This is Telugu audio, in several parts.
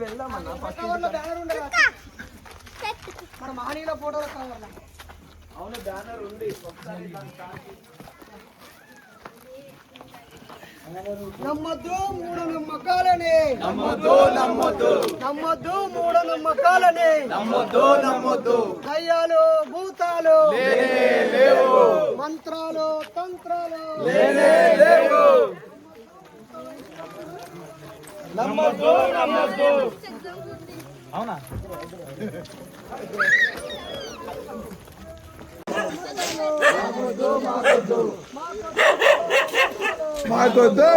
వెళ్దామన్నా మన మహనీయుల ఫోటోలు కావాలా? అవును, బ్యానర్ ఉంది. నమ్మద్దు మూఢనమ్మకాలని, నమ్మద్దు మూఢనమ్మకాలని, దయ్యాలు భూతాలు మంత్రాలు తంత్రాలు నమ్మద్దు. అవునా? మాకొద్దు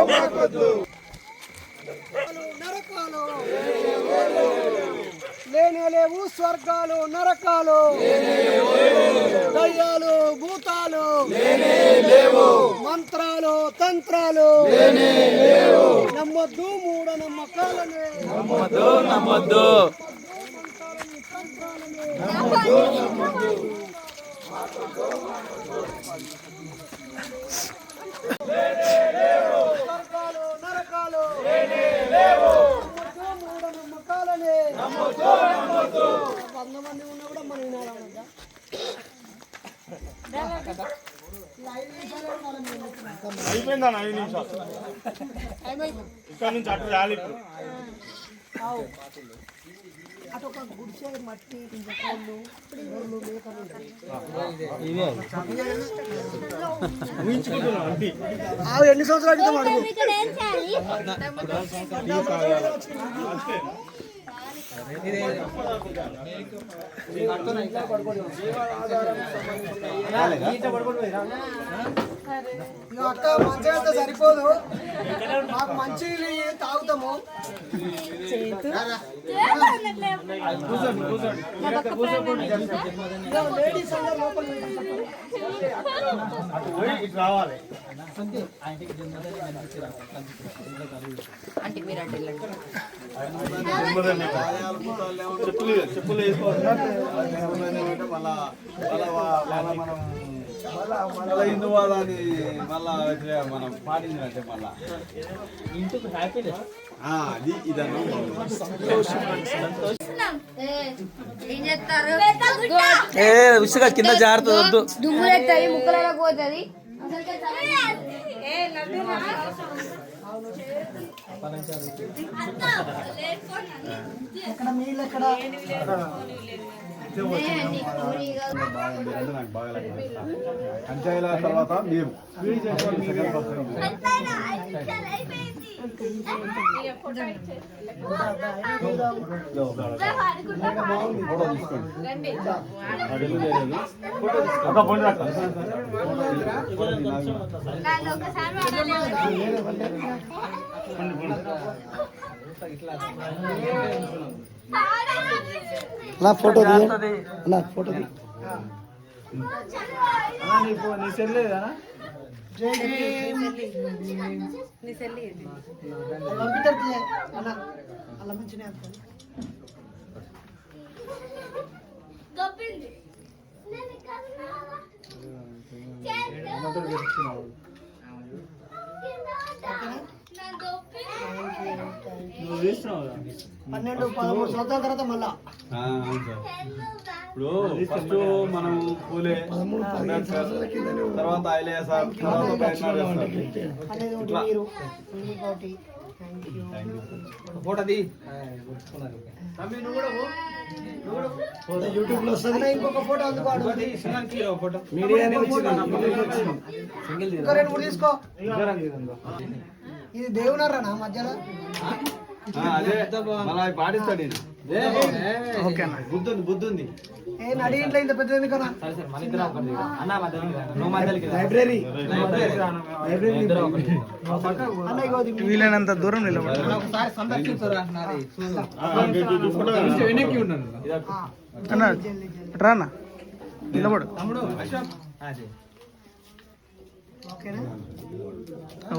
నరకాలు లేనేలేవు, స్వర్గాలు నరకాలు, దయ్యాలు భూతాలు మంత్రాలు తంత్రాలు నమ్మొద్దు మూఢనమ్మకాలని, నమ్మొద్దు స్వర్గాలు నరకాలు మూఢనమ్మకాలని. 100 మంది ఉన్నా కూడా మనం వినాలన్నదా? అయిపోయిందన్న 5 నిమిషాలు. ఇక్కడ నుంచి అటు రాలి. అటు ఒక గుడిసె మట్టి కోళ్ళు మేకలు ఉంటాయి. ఎన్ని సంవత్సరాలు అడుగు? అక్క మంచిగా అయితే సరిపోదు, మాకు మంచి తాగుతాము. లేడీస్ అందరూ లోపల రావాలి. చెప్పులు మళ్ళా హిందూవాదాన్ని మళ్ళా మనం పాటించినట్టే మళ్ళా ఇంటికి హ్యాపీనెస్ అది ఇదన్నా. ఉసుగా కింద జారుతుంది, దుమ్ములెత్తాయి, ముక్కలకు పోతుంది. ఎక్కడ మీళ్ళు ఎక్కడ? నాకు బాగా పంచాయల తర్వాత మీరు నా ఫోటో నా ఫోటో నీ సెల్లేదా? అలా మంచిగా నువ్వు చేస్తున్నావు 12-13 సంవత్సరాల తర్వాత మళ్ళా ఇప్పుడు ఫస్ట్ మనం పూలే తర్వాత ఐలేసార్ ఫోటోది యూట్యూబ్ లో వస్తుంది. ఇంకొక ఫోటో అందుకోండి, ఇంకా 2-3 తీసుకో. ఇది దేవునారా మధ్యలో పాటిస్తాడు. బుద్ధి ఉంది. నడి ఇంట్లో ఇంత పెద్ద ఎందుకన్నా? లైబ్రరీ వీలైనంత దూరం నిలబడి రానా నిలబడు. ఓకేనా?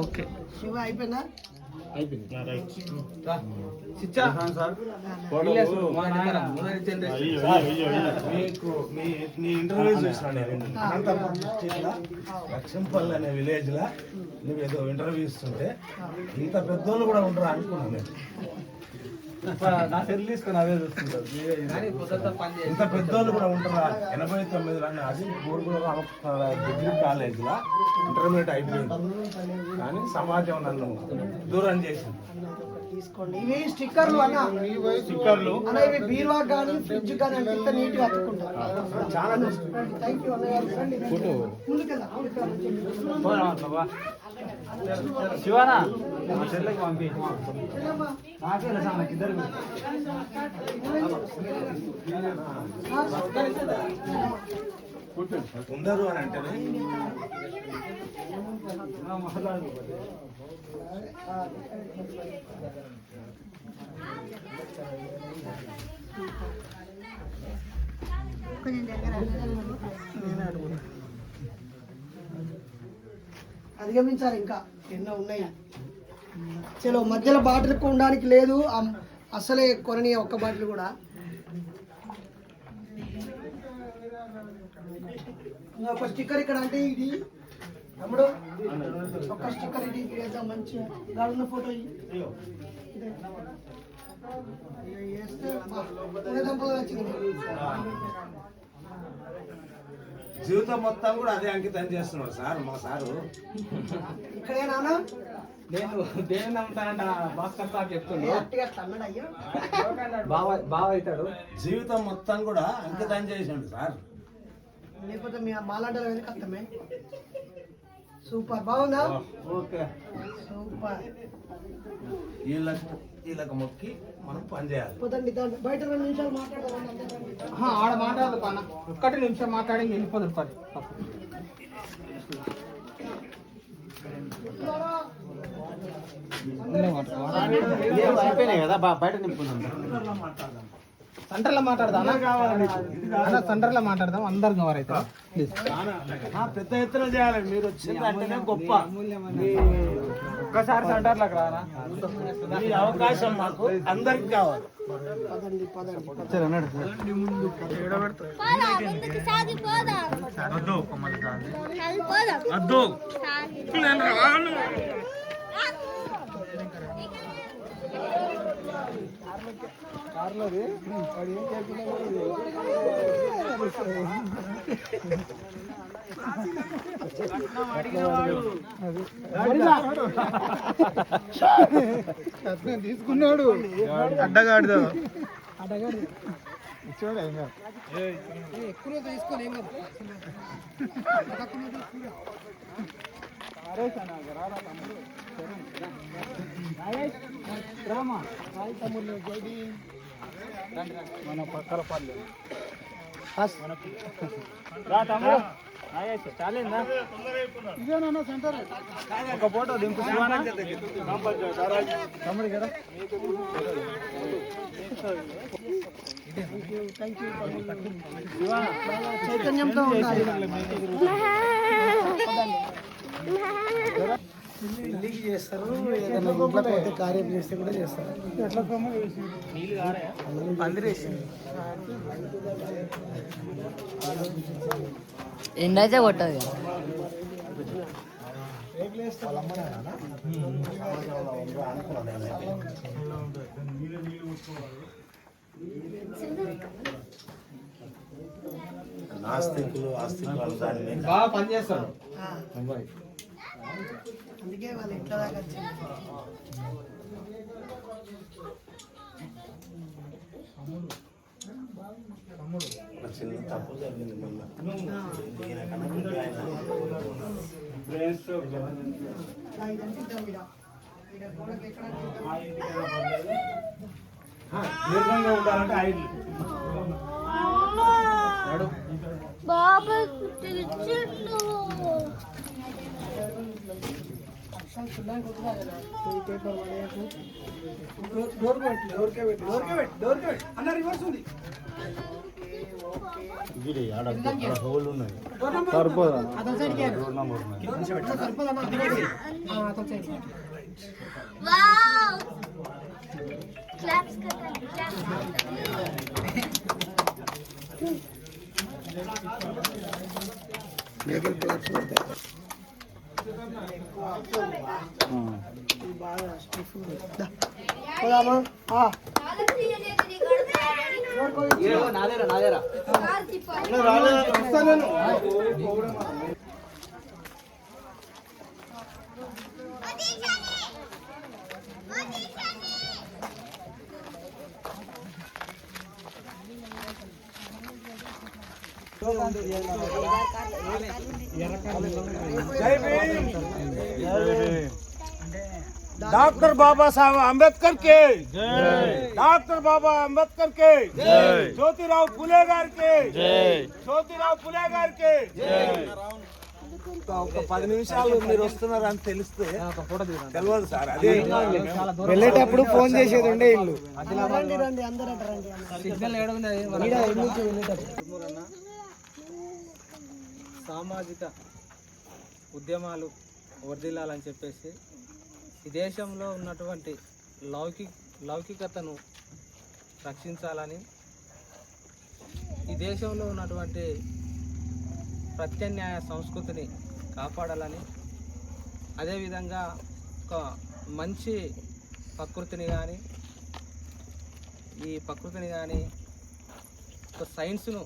ఓకే శివ అయిపోయిందా? చిచ్చా సార్ ఫోటో మీకు నీ ఇంటర్వ్యూ చూసాను అనంతపురం డిస్ట్రిక్ట్లో లక్ష్మపల్లి అనే విలేజ్ లా నువ్వు ఏదో ఇంటర్వ్యూ ఇస్తుంటే ఇంత పెద్దోళ్ళు కూడా ఉంటారు అనుకున్నాను నేను. నా సెల్ తీసుకొని అవే చూస్తుంటారు ఇంత పెద్దోళ్ళు కూడా ఉంటారా 89 అది గోరుగుల డిగ్రీ కాలేజీలో ఇంటర్మీడియట్ అయిపోయింది కానీ సమాజం నన్ను దూరం చేసింది. తీసుకోండి ఇవి స్టిక్కర్లు అన్న స్టిక్కర్లు అన్న ఇవి బీరువా కానీ ఫ్రిడ్జ్ కానీ అంటే నీట్ గా అతుక్కుంటారు. చాలా థ్యాంక్ యూ అన్నయ్య ముందుకెళ్దాం. శివానా మా చెల్లెకి పంపి నాకే నాకు ఇద్దరు ఉండరు అని అంటేనే అధిగమించాలి ఇంకా ఎన్నో ఉన్నాయి. చలో మధ్యలో బాటిల్ కొనడానికి లేదు అసలే కొనని ఒక్క బాటిల్ కూడా. ఒక స్టిక్కర్ ఇక్కడ అంటే ఇది తమ్ముడు ఒక స్టిక్కర్ ఇది వేద్దాం మంచిగా గాడున్న ఫోటో జీవితం మొత్తం కూడా అదే అంకితం చేస్తున్నాడు సార్ మా సారు. ఇక్కడే నాన్న నేను దేని నమ్ముతానంట భాస్కర్ సార్ చెప్తుండే అట్టిగా అన్నాడు అయ్యో బావ అవుతాడు. జీవితం మొత్తం కూడా అంకితం చేసిండు సార్. లేకపోతే మీ మాలాంటలో ఎందుకు అర్థమే. సూపర్ బాగుందా? Okay super. వీళ్ళకి మొక్కి మనం పని చేయాలి. పోతండి బయట 2 నిమిషాలు మాట్లాడదాం. ఆడ మాట్లాడదు పన్న ఒక్కటి నిమిషం మాట్లాడి వెళ్ళిపోతుంది పని. అయిపోయినాయి కదా బయట నింపుకుందాం. సెంటర్లో మాట్లాడదాం అన్న సెంటర్లో మాట్లాడదాం అందరు కవర్ అవుతారు. పెద్ద ఎత్తున చేయాలి. మీరు వచ్చింది అంటేనే గొప్ప. ఒక్కసారి సెంటర్లోకి రానా ఈ అవకాశం మాకు అందరికి కావాలి. తీసుకున్నాడు అడ్డగాడు ఎక్కువ తీసుకోలేము. మన పక్కల పల్లె రా తమ్ముడు. చాలేందా ఇదేనా సెంటర్? ఒక ఫోటో దింపు తమ్ముడు కదా. చైతన్యంతో ఉండాలి. పెళ్ళికి చేస్తారు, ఏదైనా ఇంట్లో పోతే కార్యం చేస్తే కూడా చేస్తారు. ఎండైతే కొట్టదు కదా. నాస్తికులు ఆస్తికులు దాన్ని బాగా పనిచేస్తాడు. అందుకే వాళ్ళు ఇంట్లో దాకా వచ్చింది. చిన్న తప్పు జరిగింది. మళ్ళీ దీర్ఘంగా ఉండాలంటే 5 బాబా అన్న రివర్స్ ఉంది. హోల్ ఉన్నాయి. సరిపోదా? అతని సైడ్కి वाव क्लैप्स करता है क्लैप्स మేకలు క్లాప్స్ కొడతాయి బాగా స్టిఫ్ పోదామా डॉक्टर बाबा साहब अंबेडकर के जय, डॉक्टर बाबा अंबेडकर के जय, ज्योतिराव फुले गार के जय, ज्योतिराव फुले गार के जय. ఒక 10 నిమిషాలు మీరు వస్తున్నారని తెలిస్తే తెలియదు సార్. అదే వెళ్ళేటప్పుడు ఫోన్ చేసేది ఉండే ఇల్లు. రండి రండి అందరూ రండి సిగ్నల్ సామాజిక ఉద్యమాలు వర్ధిల్లాలని చెప్పేసి ఈ దేశంలో ఉన్నటువంటి లౌకికతను రక్షించాలని, ఈ దేశంలో ఉన్నటువంటి ప్రత్యామ్నాయ సంస్కృతిని కాపాడాలని, అదేవిధంగా ఒక మంచి ప్రకృతిని కానీ ఒక సైన్స్ను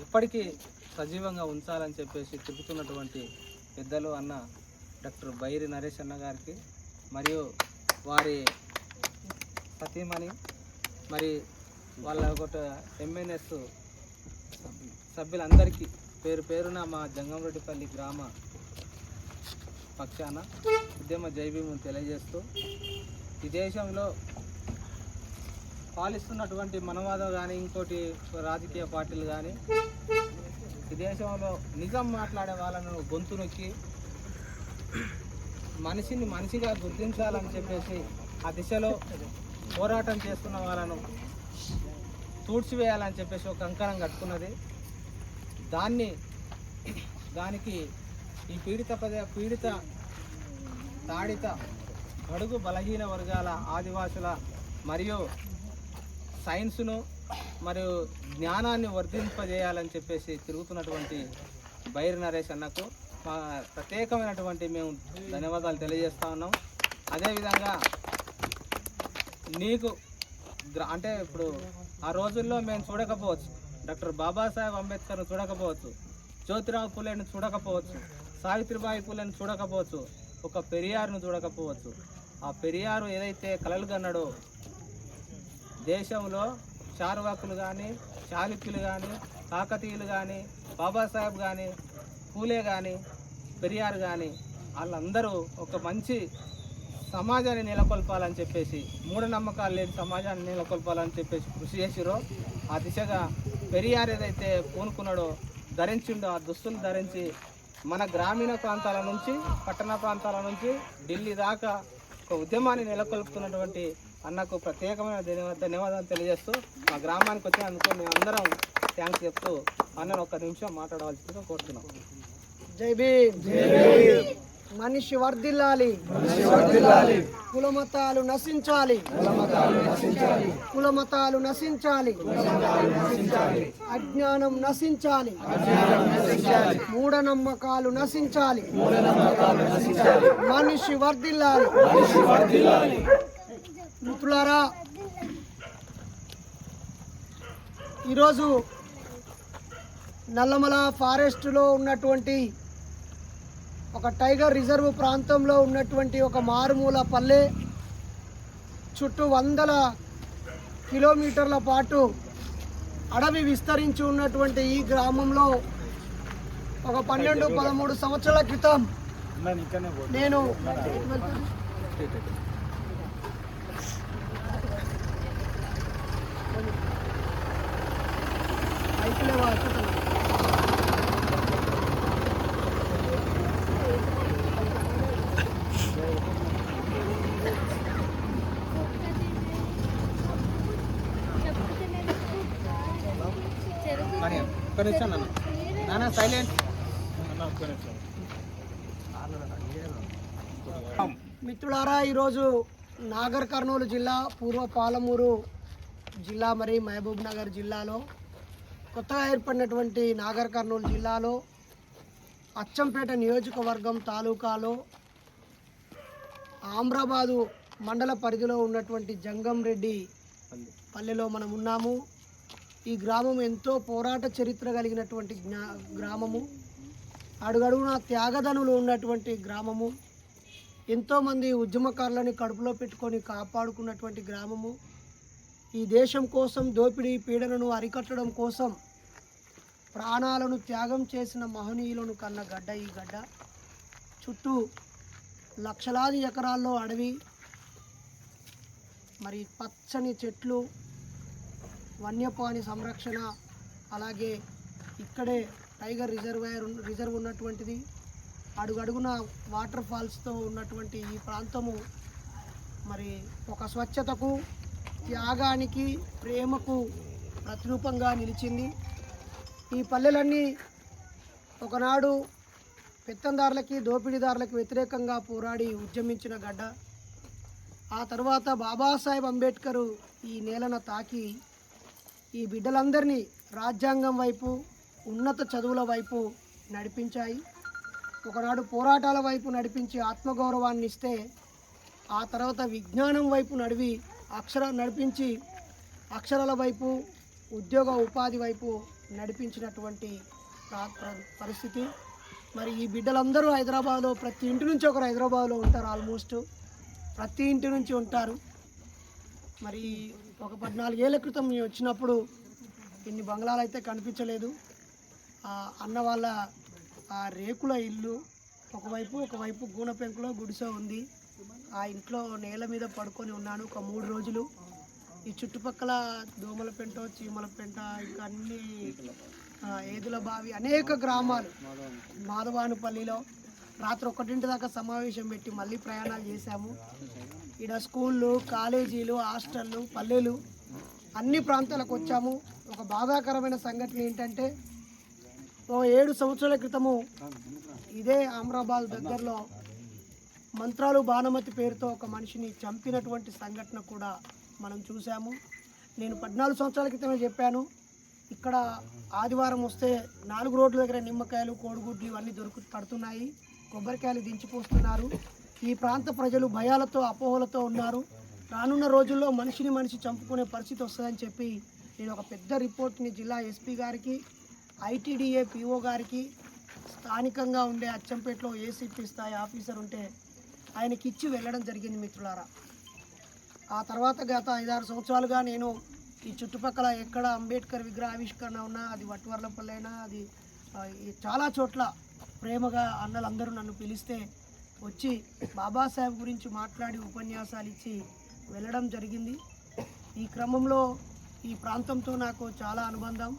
ఇప్పటికీ సజీవంగా ఉంచాలని చెప్పేసి తిరుగుతున్నటువంటి పెద్దలు అన్న డాక్టర్ బైరి నరేష్ అన్న గారికి మరియు వారి సతీమణి మరి వాళ్ళ ఒక ఎంఎన్ఎస్ సభ్యులందరికీ పేరు పేరున మా జంగంరెడ్డిపల్లి గ్రామ పక్షాన ఉద్యమ జైభీమును తెలియజేస్తూ ఈ దేశంలో పాలిస్తున్నటువంటి మనవాదం కానీ ఇంకోటి రాజకీయ పార్టీలు కానీ ఈ దేశంలో నిజం మాట్లాడే వాళ్ళను గొంతు నొక్కి మనిషిని మనిషిగా గుర్తించాలని చెప్పేసి ఆ దిశలో పోరాటం చేస్తున్న వాళ్ళను తూడ్చివేయాలని చెప్పేసి ఒక కంకణం కట్టుకున్నది. దానికి ఈ పీడిత తాడిత బడుగు బలహీన వర్గాల ఆదివాసుల మరియు సైన్స్ను మరియు జ్ఞానాన్ని వర్ధింపజేయాలని చెప్పేసి తిరుగుతున్నటువంటి బైరి నరేష్ అన్నకు మా ప్రత్యేకమైనటువంటి మేము ధన్యవాదాలు తెలియజేస్తా ఉన్నాం. అదేవిధంగా నీకు అంటే ఇప్పుడు ఆ రోజుల్లో మేము చూడకపోవచ్చు, డాక్టర్ బాబాసాహెబ్ అంబేద్కర్ను చూడకపోవచ్చు, జ్యోతిరావు ఫులేను చూడకపోవచ్చు, సావిత్రిబాయి ఫులేను చూడకపోవచ్చు, ఒక పెరియార్ను చూడకపోవచ్చు. ఆ పెరియారు ఏదైతే కలలు కన్నాడో దేశంలో చార్వాకులు కానీ, చాళుక్యులు కానీ, కాకతీయులు కానీ, బాబాసాహెబ్ కానీ, ఫూలే కానీ, పెరియార్ కానీ వాళ్ళందరూ ఒక మంచి సమాజాన్ని నెలకొల్పాలని చెప్పేసి, మూఢనమ్మకాలు లేని సమాజాన్ని నెలకొల్పాలని చెప్పేసి కృషి చేసిరో ఆ దిశగా పెరియార్ ఏదైతే పూనుకున్నాడో ధరించిండో ఆ దుస్తులు ధరించి మన గ్రామీణ ప్రాంతాల నుంచి పట్టణ ప్రాంతాల నుంచి ఢిల్లీ దాకా ఒక ఉద్యమాన్ని నెలకొల్పుతున్నటువంటి అన్నకు ప్రత్యేకమైన ధన్యవాదాలు తెలియజేస్తూ మా గ్రామానికి వచ్చినందుకు మేము అందరం థ్యాంక్స్ చెప్తూ అన్నను ఒక్క నిమిషం మాట్లాడవలసిందిగా కోరుతున్నాం. జై భీమ్. మనిషి వర్ధిల్లాలి, కులమతాలు నశించాలి, కులమతాలు నశించాలి, అజ్ఞానం నశించాలి, మూఢనమ్మకాలు నశించాలి, మనిషి వర్ధిల్లాలి. మిత్రులారా, ఈరోజు నల్లమల ఫారెస్ట్లో ఉన్నటువంటి ఒక టైగర్ రిజర్వ్ ప్రాంతంలో ఉన్నటువంటి ఒక మారుమూల పల్లె చుట్టూ 100 కిలోమీటర్ల పాటు అడవి విస్తరించి ఉన్నటువంటి ఈ గ్రామంలో ఒక 12-13 సంవత్సరాల క్రితం నేను ఒక్క నిమిషం నాన్న సైలెంట్. మిత్రులారా, ఈరోజు నాగర్ కర్నూలు జిల్లా పూర్వ పాలమూరు జిల్లా మరి మహబూబ్ నగర్ జిల్లాలో కొత్తగా ఏర్పడినటువంటి నాగర్ కర్నూలు జిల్లాలో అచ్చంపేట నియోజకవర్గం తాలూకాలో ఆమ్రాబాదు మండల పరిధిలో ఉన్నటువంటి జంగంరెడ్డి పల్లెలో మనం ఉన్నాము. ఈ గ్రామం ఎంతో పోరాట చరిత్ర కలిగినటువంటి గ్రామము, అడుగడుగున త్యాగదనులు ఉన్నటువంటి గ్రామము, ఎంతోమంది ఉద్యమకారులని కడుపులో పెట్టుకొని కాపాడుకున్నటువంటి గ్రామము. ఈ దేశం కోసం దోపిడీ పీడనను అరికట్టడం కోసం ప్రాణాలను త్యాగం చేసిన మహనీయులను కన్న గడ్డ ఈ గడ్డ. చుట్టూ లక్షలాది ఎకరాల్లో అడవి, మరి పచ్చని చెట్లు, వన్యప్రాణి సంరక్షణ, అలాగే ఇక్కడే టైగర్ రిజర్వ్ ఉన్నటువంటిది, అడుగడుగున వాటర్ ఫాల్స్తో ఉన్నటువంటి ఈ ప్రాంతము మరి ఒక స్వచ్ఛతకు, త్యాగానికి, ప్రేమకు ప్రతిరూపంగా నిలిచింది. ఈ పల్లెలన్నీ ఒకనాడు పెత్తందారులకి, దోపిడీదారులకు వ్యతిరేకంగా పోరాడి ఉద్యమించిన గడ్డ. ఆ తర్వాత బాబాసాహెబ్ అంబేద్కర్ ఈ నేలను తాకి ఈ బిడ్డలందరినీ రాజ్యాంగం వైపు, ఉన్నత చదువుల వైపు నడిపించాయి. ఒకనాడు పోరాటాల వైపు నడిపించి ఆత్మగౌరవాన్ని ఇస్తే, ఆ తర్వాత విజ్ఞానం వైపు నడిపించి అక్షరాల వైపు, ఉద్యోగ ఉపాధి వైపు నడిపించినటువంటి పరిస్థితి. మరి ఈ బిడ్డలందరూ హైదరాబాద్లో, ప్రతి ఇంటి నుంచి ఒకరు హైదరాబాద్లో ఉంటారు, ఆల్మోస్ట్ ప్రతి ఇంటి నుంచి ఉంటారు. మరి ఒక 14 ఏళ్ల క్రితం మేము వచ్చినప్పుడు ఇన్ని బంగ్లాలు అయితే కనిపించలేదు. అన్న వాళ్ళ ఆ రేకుల ఇల్లు ఒకవైపు గూన పెంకులో గుడిసె ఉంది. ఆ ఇంట్లో నేల మీద పడుకొని ఉన్నాను ఒక 3 రోజులు. ఈ చుట్టుపక్కల దోమల పెంట, చీమల పెంట, ఇంకా అన్ని ఏదుల బావి, అనేక గ్రామాలు. మాధవానుపల్లిలో రాత్రి 1 దాకా సమావేశం పెట్టి మళ్ళీ ప్రయాణాలు చేశాము. ఇక్కడ స్కూళ్ళు, కాలేజీలు, హాస్టళ్ళు, పల్లెలు, అన్ని ప్రాంతాలకు వచ్చాము. ఒక బాధాకరమైన సంఘటన ఏంటంటే, 7 సంవత్సరాల క్రితము ఇదే ఆమ్రాబాద్ దగ్గరలో మంత్రాలు భానుమతి పేరుతో ఒక మనిషిని చంపినటువంటి సంఘటన కూడా మనం చూసాము. నేను 14 సంవత్సరాల క్రితమే చెప్పాను, ఇక్కడ ఆదివారం వస్తే 4 రోడ్ల దగ్గర నిమ్మకాయలు, కోడిగుడ్లు ఇవన్నీ పడుతున్నాయి, కొబ్బరికాయలు దించిపోస్తున్నారు. ఈ ప్రాంత ప్రజలు భయాలతో, అపోహలతో ఉన్నారు. రానున్న రోజుల్లో మనిషి చంపుకునే పరిస్థితి వస్తుందని చెప్పి నేను ఒక పెద్ద రిపోర్ట్ని జిల్లా ఎస్పీ గారికి, ఐటీడీఏ పిఓ గారికి, స్థానికంగా ఉండే అచ్చంపేటలో ఏసీపీ స్థాయి ఆఫీసర్ ఉంటే ఆయనకి ఇచ్చి వెళ్ళడం జరిగింది మిత్రులారా. ఆ తర్వాత గత 5-6 సంవత్సరాలుగా నేను ఈ చుట్టుపక్కల ఎక్కడ అంబేద్కర్ విగ్రహ ఆవిష్కరణ ఉన్నా, అది వట్టివర్లపల్లి అయినా, అది చాలా చోట్ల ప్రేమగా అన్నలందరూ నన్ను పిలిస్తే వచ్చి బాబాసాహెబ్ గురించి మాట్లాడి ఉపన్యాసాలు ఇచ్చి వెళ్ళడం జరిగింది. ఈ క్రమంలో ఈ ప్రాంతంతో నాకు చాలా అనుబంధం.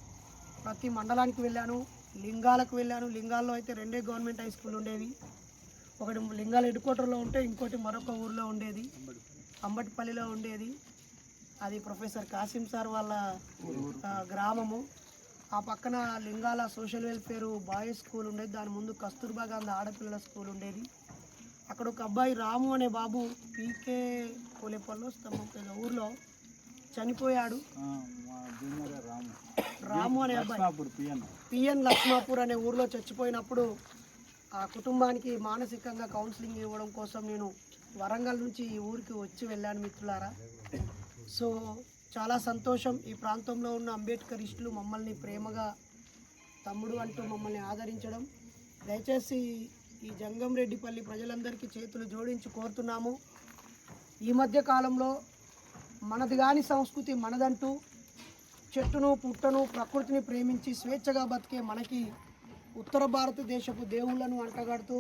ప్రతి మండలానికి వెళ్ళాను, లింగాలకు వెళ్ళాను. లింగాల్లో అయితే 2 గవర్నమెంట్ హై స్కూల్ ఉండేవి. ఒకటి లింగాల హెడ్ క్వార్టర్లో ఉంటే, ఇంకోటి మరొక ఊర్లో ఉండేది, అంబటిపల్లిలో ఉండేది. అది ప్రొఫెసర్ కాసిం సార్ వాళ్ళ గ్రామము. ఆ పక్కన లింగాల సోషల్ వెల్ఫేర్ బాయ్స్ స్కూల్ ఉండేది. దాని ముందు కస్తూర్బా గాంధీ ఆడపిల్లల స్కూల్ ఉండేది. అక్కడ ఒక అబ్బాయి రాము అనే బాబు పీకే కోలేపల్లిలో స్తంభం ఊర్లో చనిపోయాడు. రాము అనే అబ్బాయి పిఎన్ లక్ష్మాపూర్ అనే ఊర్లో చచ్చిపోయినప్పుడు ఆ కుటుంబానికి మానసికంగా కౌన్సిలింగ్ ఇవ్వడం కోసం నేను వరంగల్ నుంచి ఈ ఊరికి వచ్చి వెళ్ళాను మిత్రులారా. సో చాలా సంతోషం. ఈ ప్రాంతంలో ఉన్న అంబేద్కరిస్టులు మమ్మల్ని ప్రేమగా తమ్ముడు అంటూ మమ్మల్ని ఆదరించడం. దయచేసి ఈ జంగంరెడ్డిపల్లి ప్రజలందరికీ చేతులు జోడించి కోరుతున్నాము. ఈ మధ్య కాలంలో మనది కాని సంస్కృతి మనదంటూ చెట్టును, పుట్టను, ప్రకృతిని ప్రేమించి స్వేచ్ఛగా బతికే మనకి ఉత్తర భారతదేశపు దేవుళ్లను అంటగడుతూ,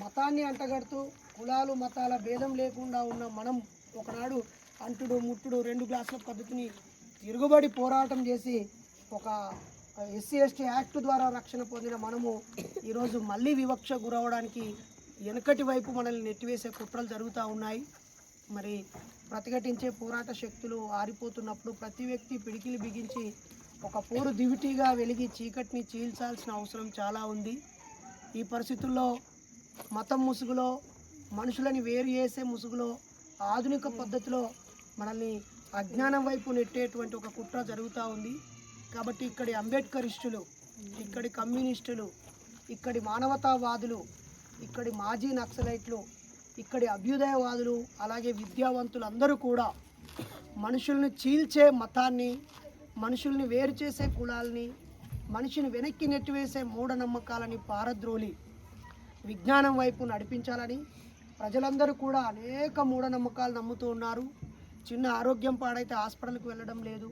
మతాన్ని అంటగడుతూ, కులాలు మతాల భేదం లేకుండా ఉన్న మనం ఒకనాడు అంటుడు ముట్టుడు 2 గ్లాసుల పద్ధతిని తిరుగుబడి పోరాటం చేసి ఒక SC/ST యాక్ట్ ద్వారా రక్షణ పొందిన మనము ఈరోజు మళ్ళీ వివక్ష గురవడానికి వెనుకటి వైపు మనల్ని నెట్టివేసే కుట్రలు జరుగుతూ ఉన్నాయి. మరి ప్రతిఘటించే పోరాట శక్తులు ఆరిపోతున్నప్పుడు ప్రతి వ్యక్తి పిడికిలి బిగించి ఒక పోరు దివిటీగా వెలిగి చీకటిని చీల్చాల్సిన అవసరం చాలా ఉంది. ఈ పరిస్థితుల్లో మతం ముసుగులో మనుషులని వేరు చేసే ముసుగులో ఆధునిక పద్ధతిలో మనల్ని అజ్ఞానం వైపు నెట్టేటువంటి ఒక కుట్ర జరుగుతూ ఉంది. కాబట్టి ఇక్కడి అంబేద్కరిస్టులు, ఇక్కడి కమ్యూనిస్టులు, ఇక్కడి మానవతావాదులు, ఇక్కడి మాజీ నక్సలైట్లు, ఇక్కడి అభ్యుదయవాదులు, అలాగే విద్యావంతులందరూ కూడా మనుషుల్ని చీల్చే మతాన్ని, మనుషుల్ని వేరు చేసే కులాల్ని, మనిషిని వెనక్కి నెట్టివేసే మూఢనమ్మకాలని పారద్రోలి విజ్ఞానం వైపు నడిపించాలని ప్రజలందరూ కూడా అనేక మూఢనమ్మకాలు నమ్ముతూ ఉన్నారు. చిన్న ఆరోగ్యం పాడైతే హాస్పిటల్కి వెళ్ళడం లేదు,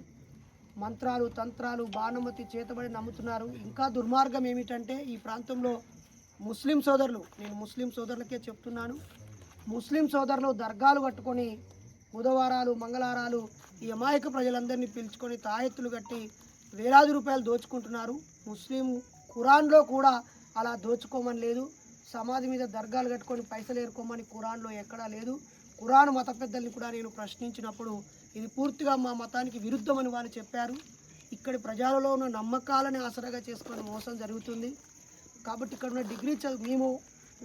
మంత్రాలు తంత్రాలు బాణమతి చేతబడి నమ్ముతున్నారు. ఇంకా దుర్మార్గం ఏమిటంటే ఈ ప్రాంతంలో ముస్లిం సోదరులు, నేను ముస్లిం సోదరులకే చెప్తున్నాను, ముస్లిం సోదరులు దర్గాలు కట్టుకొని బుధవారాలు మంగళవారాలు ఈ అమాయక ప్రజలందరినీ పిలుచుకొని తాయెత్తులు కట్టి వేలాది రూపాయలు దోచుకుంటున్నారు. ముస్లిం ఖురాన్లో కూడా అలా దోచుకోమని లేదు. సమాధి మీద దర్గాలు కట్టుకొని పైసలు ఏరుకోమని ఖురాన్లో ఎక్కడా లేదు. ఖురాన్ మత పెద్దల్ని కూడా నేను ప్రశ్నించినప్పుడు ఇది పూర్తిగా మా మతానికి విరుద్ధమని వాళ్ళు చెప్పారు. ఇక్కడి ప్రజలలో ఉన్న నమ్మకాలని ఆసరాగా చేసుకొని మోసం జరుగుతుంది. కాబట్టి ఇక్కడ ఉన్న డిగ్రీ మేము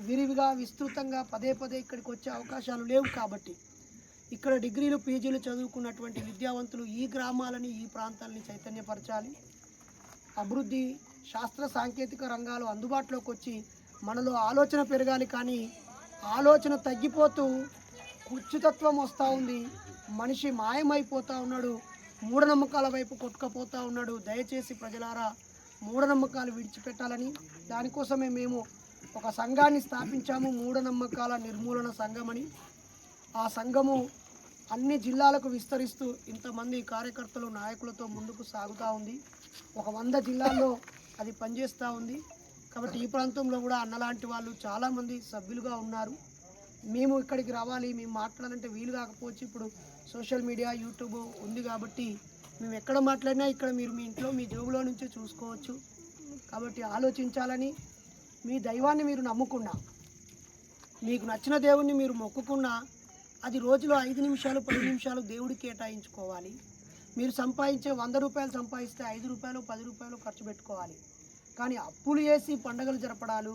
విరివిగా విస్తృతంగా పదే పదే ఇక్కడికి వచ్చే అవకాశాలు లేవు. కాబట్టి ఇక్కడ డిగ్రీలు పీజీలు చదువుకున్నటువంటి విద్యావంతులు ఈ గ్రామాలని ఈ ప్రాంతాలని చైతన్యపరచాలి. అభివృద్ధి శాస్త్ర సాంకేతిక రంగాలు అందుబాటులోకి వచ్చి మనలో ఆలోచన పెరగాలి. కానీ ఆలోచన తగ్గిపోతూ కుచ్చుతత్వం వస్తూ ఉంది, మనిషి మాయమైపోతూ ఉన్నాడు, మూఢనమ్మకాల వైపు కొట్టుకుపోతూ ఉన్నాడు. దయచేసి ప్రజలారా మూఢనమ్మకాలు విడిచిపెట్టాలని దానికోసమే మేము ఒక సంఘాన్ని స్థాపించాము, మూఢనమ్మకాల నిర్మూలన సంఘమని. ఆ సంఘము అన్ని జిల్లాలకు విస్తరిస్తూ ఇంతమంది కార్యకర్తలు నాయకులతో ముందుకు సాగుతూ ఉంది. ఒక 100 జిల్లాల్లో అది పనిచేస్తూ ఉంది. కాబట్టి ఈ ప్రాంతంలో కూడా అన్నలాంటి వాళ్ళు చాలామంది సభ్యులుగా ఉన్నారు. మేము ఇక్కడికి రావాలి, మేము మాట్లాడాలంటే వీలు కాకపోవచ్చు. ఇప్పుడు సోషల్ మీడియా యూట్యూబ్ ఉంది కాబట్టి మేము ఎక్కడ మాట్లాడినా ఇక్కడ మీరు మీ ఇంట్లో మీ జోబులో నుంచే చూసుకోవచ్చు. కాబట్టి ఆలోచించాలని, మీ దైవాన్ని మీరు నమ్ముకున్నా, మీకు నచ్చిన దేవుణ్ణి మీరు మొక్కుకున్నా అది రోజులో 5 నిమిషాలు 10 నిమిషాలు దేవుడికి కేటాయించుకోవాలి. మీరు సంపాదించే 100 రూపాయలు సంపాదిస్తే 5 రూపాయలు 10 రూపాయలు ఖర్చు పెట్టుకోవాలి. కానీ అప్పులు చేసి పండుగలు జరపడాలు,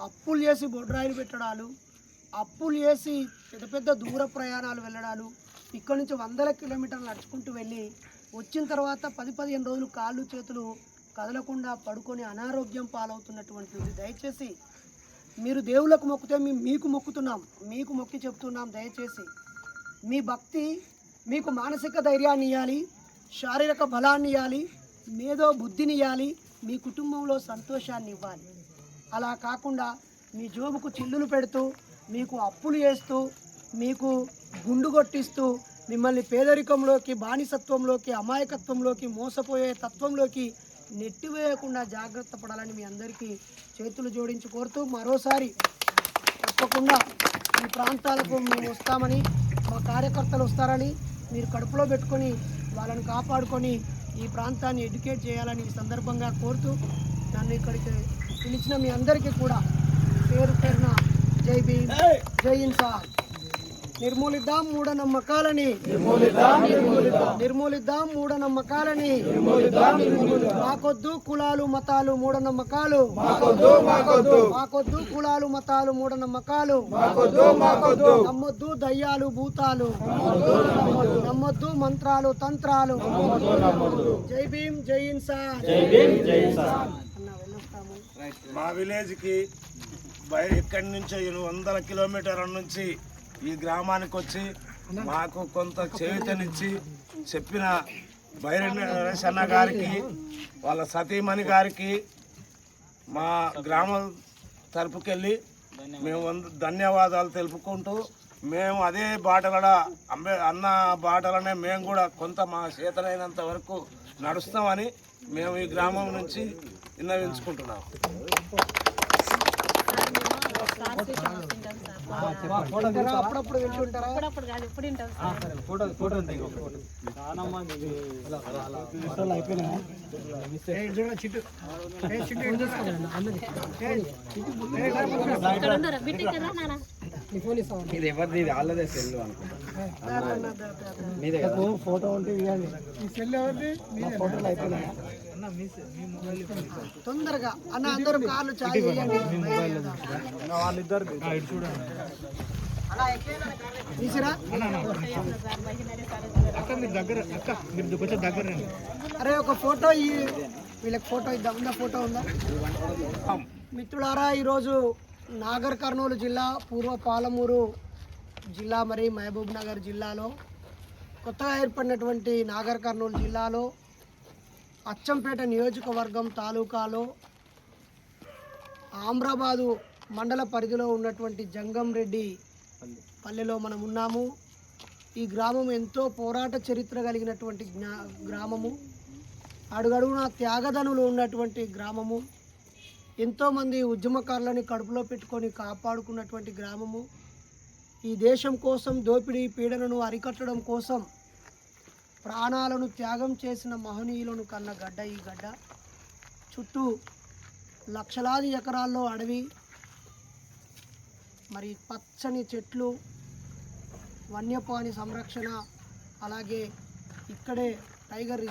అప్పులు చేసి బొడ్రాయిలు పెట్టడాలు, అప్పులు చేసి పెద్ద పెద్ద దూర ప్రయాణాలు వెళ్ళడాలు, ఇక్కడ నుంచి 100 కిలోమీటర్లు నడుచుకుంటూ వెళ్ళి వచ్చిన తర్వాత 10-15 రోజులు కాళ్ళు చేతులు కదలకుండా పడుకొని అనారోగ్యం పాలవుతున్నటువంటిది. దయచేసి మీరు దేవుళ్ళకు మొక్కితే మేము మీకు మొక్కుతున్నాం, మీకు మొక్కి చెప్తున్నాం. దయచేసి మీ భక్తి మీకు మానసిక ధైర్యాన్ని ఇవ్వాలి, శారీరక బలాన్ని ఇవ్వాలి, మేధో బుద్ధిని ఇవ్వాలి, మీ కుటుంబంలో సంతోషాన్ని ఇవ్వాలి. అలా కాకుండా మీ జోబుకు చిల్లులు పెడుతూ, మీకు అప్పులు చేస్తూ, మీకు గుండు కొట్టిస్తూ, మిమ్మల్ని పేదరికంలోకి, బానిసత్వంలోకి, అమాయకత్వంలోకి, మోసపోయే తత్వంలోకి నెట్టివేయకుండా జాగ్రత్త పడాలని మీ అందరికీ చేతులు జోడించి కోరుతూ, మరోసారి తప్పకుండా ఈ ప్రాంతాలకు మేము వస్తామని, మా కార్యకర్తలు వస్తారని మీరు కడుపులో పెట్టుకొని వాళ్ళని కాపాడుకొని ఈ ప్రాంతాన్ని ఎడ్యుకేట్ చేయాలని ఈ సందర్భంగా కోరుతూ, నన్ను ఇక్కడికి పిలిచిన మీ అందరికీ కూడా పేరు పేరున జై భీమ్, జై ఇన్సాన్. నిర్మూలిద్దాం మూఢనమ్మకాలని, నిర్మూలిద్దాం మూఢనమ్మకాలని. మాకొద్దు కులాలు మతాలు మూఢనమ్మకాలు, మాకొద్దు కులాలు మతాలు మూఢనమ్మకాలు. నమ్మొద్దు దయ్యాలు భూతాలు, నమ్మొద్దు మంత్రాలు తంత్రాలు. జై భీమ్, జై ఇన్సాన్. మా విలేజ్కి ఇక్కడి నుంచి 100 కిలోమీటర్ల నుంచి ఈ గ్రామానికి వచ్చి మాకు కొంత చేయూతనిచ్చి చెప్పిన బైరెడ్డి అన్న గారికి, వాళ్ళ సతీమణి గారికి మా గ్రామం తరపుకెళ్ళి మేము ధన్యవాదాలు తెలుపుకుంటూ, మేము అదే బాటల అన్న బాటలనే మేము కూడా కొంత మా చేతనైనంత వరకు నడుస్తామని మేము ఈ గ్రామం నుంచి విన్నవించుకుంటున్నాం. అప్పుడప్పుడు వింటుంటారా? ఫోటో ఉంటే ఫోటోలు అయిపోయినాయి. తొందరగా అన్న అందరూ కాళ్ళు చాయ్ చేయండి. తీసిరా అరే ఒక ఫోటో వీళ్ళకి ఫోటో ఇద్దాం. ఉందా ఫోటో ఉందా? మిత్రులారా, ఈరోజు నాగర్ కర్నూలు జిల్లా పూర్వ పాలమూరు జిల్లా మరి మహబూబ్ నగర్ జిల్లాలో కొత్తగా ఏర్పడినటువంటి నాగర్ కర్నూలు జిల్లాలో అచ్చంపేట నియోజకవర్గం తాలూకాలో ఆమ్రాబాదు మండల పరిధిలో ఉన్నటువంటి జంగంరెడ్డి పల్లెలో మనం ఉన్నాము. ఈ గ్రామం ఎంతో పోరాట చరిత్ర కలిగినటువంటి గ్రామము, అడుగడుగున త్యాగదనులు ఉన్నటువంటి గ్రామము, ఎంతోమంది ఉద్యమకారులని కడుపులో పెట్టుకొని కాపాడుకున్నటువంటి గ్రామము. ఈ దేశం కోసం దోపిడీ పీడనను అరికట్టడం కోసం ప్రాణాలను త్యాగం చేసిన మహనీయులను కన్న గడ్డ ఈ గడ్డ. చుట్టూ లక్షలాది ఎకరాల్లో అడవి, మరి పచ్చని చెట్లు, వన్యప్రాణి సంరక్షణ, అలాగే ఇక్కడే టైగర్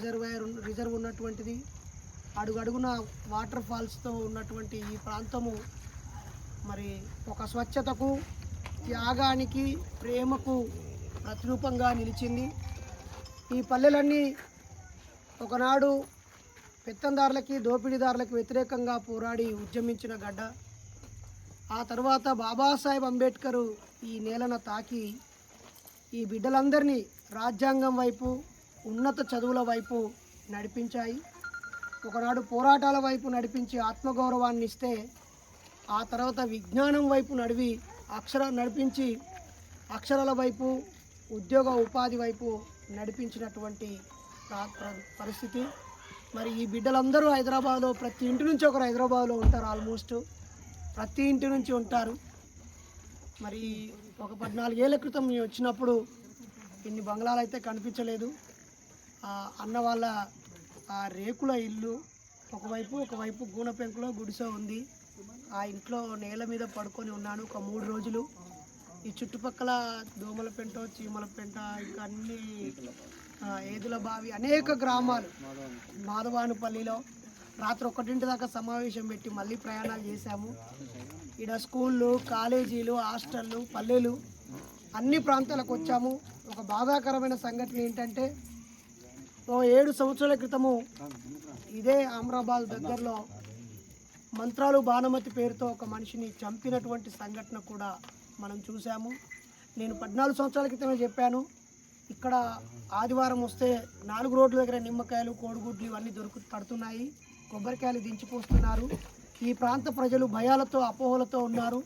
రిజర్వ్ ఉన్నటువంటిది, అడుగడుగున వాటర్ ఫాల్స్తో ఉన్నటువంటి ఈ ప్రాంతము మరి ఒక స్వచ్ఛతకు, త్యాగానికి, ప్రేమకు ప్రతిరూపంగా నిలిచింది. ఈ పల్లెలన్నీ ఒకనాడు పెత్తందారులకి, దోపిడీదారులకు వ్యతిరేకంగా పోరాడి ఉద్యమించిన గడ్డ. ఆ తర్వాత బాబాసాహెబ్ అంబేద్కర్ ఈ నేలను తాకి ఈ బిడ్డలందరినీ రాజ్యాంగం వైపు, ఉన్నత చదువుల వైపు నడిపించాయి. ఒకనాడు పోరాటాల వైపు నడిపించి ఆత్మగౌరవాన్ని ఇస్తే, ఆ తర్వాత విజ్ఞానం వైపు నడిపించి అక్షరాల వైపు, ఉద్యోగ ఉపాధి వైపు నడిపించినటువంటి పరిస్థితి. మరి ఈ బిడ్డలందరూ హైదరాబాద్లో, ప్రతి ఇంటి నుంచి ఒకరు హైదరాబాద్లో ఉంటారు. ఆల్మోస్ట్ ప్రతి ఇంటి నుంచి ఉంటారు. మరి ఒక 14 ఏళ్ల క్రితం మేము వచ్చినప్పుడు ఇన్ని బంగ్లాలు అయితే కనిపించలేదు. అన్న వాళ్ళ ఆ రేకుల ఇల్లు ఒకవైపు గూన పెంకులో గుడిసె ఉంది. ఆ ఇంట్లో నేల మీద పడుకొని ఉన్నాను ఒక 3 రోజులు. ఈ చుట్టుపక్కల దోమల పెంట, చీమల పెంట, ఇంకా అన్ని ఏదుల బావి, అనేక గ్రామాలు. మాధవానుపల్లిలో రాత్రి 1 దాకా సమావేశం పెట్టి మళ్ళీ ప్రయాణాలు చేశాము. ఇక్కడ స్కూళ్ళు, కాలేజీలు, హాస్టళ్ళు, పల్లెలు, అన్ని ప్రాంతాలకు వచ్చాము. ఒక బాధాకరమైన సంఘటన ఏంటంటే, 7 సంవత్సరాల క్రితము ఇదే ఆమ్రాబాద్ దగ్గరలో మంత్రాలు భానుమతి పేరుతో ఒక మనిషిని చంపినటువంటి సంఘటన కూడా మనం చూసాము. నేను 14 సంవత్సరాల క్రితమే చెప్పాను, ఇక్కడ ఆదివారం వస్తే 4 రోడ్ల దగ్గర నిమ్మకాయలు, కోడిగుడ్లు ఇవన్నీ పడుతున్నాయి, కొబ్బరికాయలు దించిపోస్తున్నారు. ఈ ప్రాంత ప్రజలు భయాలతో, అపోహలతో ఉన్నారు.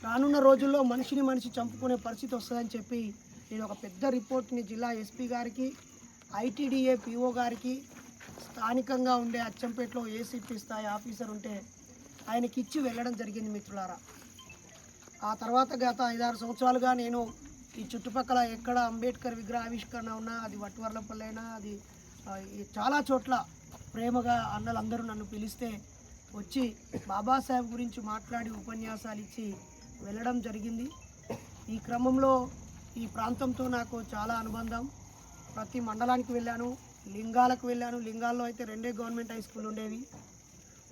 రానున్న రోజుల్లో మనిషి చంపుకునే పరిస్థితి వస్తుందని చెప్పి నేను ఒక పెద్ద రిపోర్ట్ని జిల్లా ఎస్పీ గారికి, ఐటీడీఏ పిఓ గారికి, స్థానికంగా ఉండే అచ్చంపేటలో ఏసీపీ స్థాయి ఆఫీసర్ ఉంటే ఆయనకి ఇచ్చి వెళ్ళడం జరిగింది మిత్రులారా. ఆ తర్వాత గత 5-6 సంవత్సరాలుగా నేను ఈ చుట్టుపక్కల ఎక్కడ అంబేద్కర్ విగ్రహ ఆవిష్కరణ ఉన్నా, అది వట్వర్లపల్లి అయినా, అది చాలా చోట్ల ప్రేమగా అన్నలందరూ నన్ను పిలిస్తే వచ్చి బాబాసాహెబ్ గురించి మాట్లాడి ఉపన్యాసాలు ఇచ్చి వెళ్ళడం జరిగింది. ఈ క్రమంలో ఈ ప్రాంతంతో నాకు చాలా అనుబంధం. ప్రతి మండలానికి వెళ్ళాను, లింగాలకు వెళ్ళాను. లింగాల్లో అయితే 2 గవర్నమెంట్ హై స్కూల్ ఉండేవి.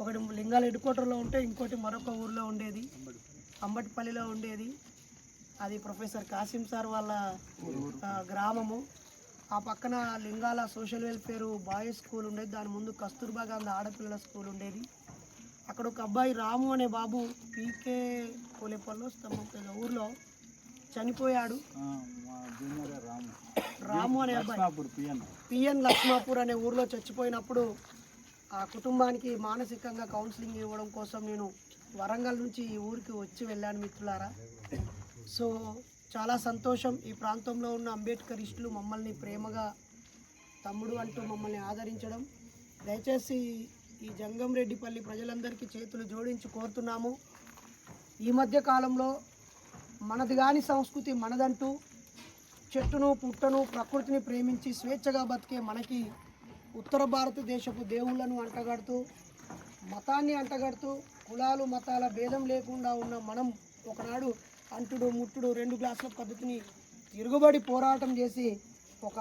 ఒకటి లింగాల హెడ్ క్వార్టర్లో ఉంటే, ఇంకోటి మరొక ఊర్లో ఉండేది, అంబటిపల్లిలో ఉండేది. అది ప్రొఫెసర్ కాసిం సార్ వాళ్ళ గ్రామము. ఆ పక్కన లింగాల సోషల్ వెల్ఫేర్ బాయ్స్ స్కూల్ ఉండేది. దాని ముందు కస్తూర్బా గాంధీ ఆడపిల్లల స్కూల్ ఉండేది. అక్కడ ఒక అబ్బాయి రాము అనే బాబు పీకే కోలేపల్లిలో స్తంభం ఊర్లో చనిపోయాడు. రాము అనే అబ్బాయి పిఎన్ లక్ష్మాపూర్ అనే ఊర్లో చచ్చిపోయినప్పుడు ఆ కుటుంబానికి మానసికంగా కౌన్సిలింగ్ ఇవ్వడం కోసం నేను వరంగల్ నుంచి ఈ ఊరికి వచ్చి వెళ్ళాను మిత్రులారా. సో చాలా సంతోషం. ఈ ప్రాంతంలో ఉన్న అంబేద్కరిస్టులు మమ్మల్ని ప్రేమగా తమ్ముడు అంటూ మమ్మల్ని ఆదరించడం. దయచేసి ఈ జంగంరెడ్డిపల్లి ప్రజలందరికీ చేతులు జోడించి కోరుతున్నాము. ఈ మధ్య కాలంలో మనది కాని సంస్కృతి మనదంటూ చెట్టును, పుట్టను, ప్రకృతిని ప్రేమించి స్వేచ్ఛగా బతికే మనకి ఉత్తర భారతదేశపు దేవుళ్లను అంటగడుతూ, మతాన్ని అంటగడుతూ, కులాలు మతాల భేదం లేకుండా ఉన్న మనం ఒకనాడు అంటుడు ముట్టుడు 2 గ్లాసుల పద్ధతిని తిరుగుబడి పోరాటం చేసి ఒక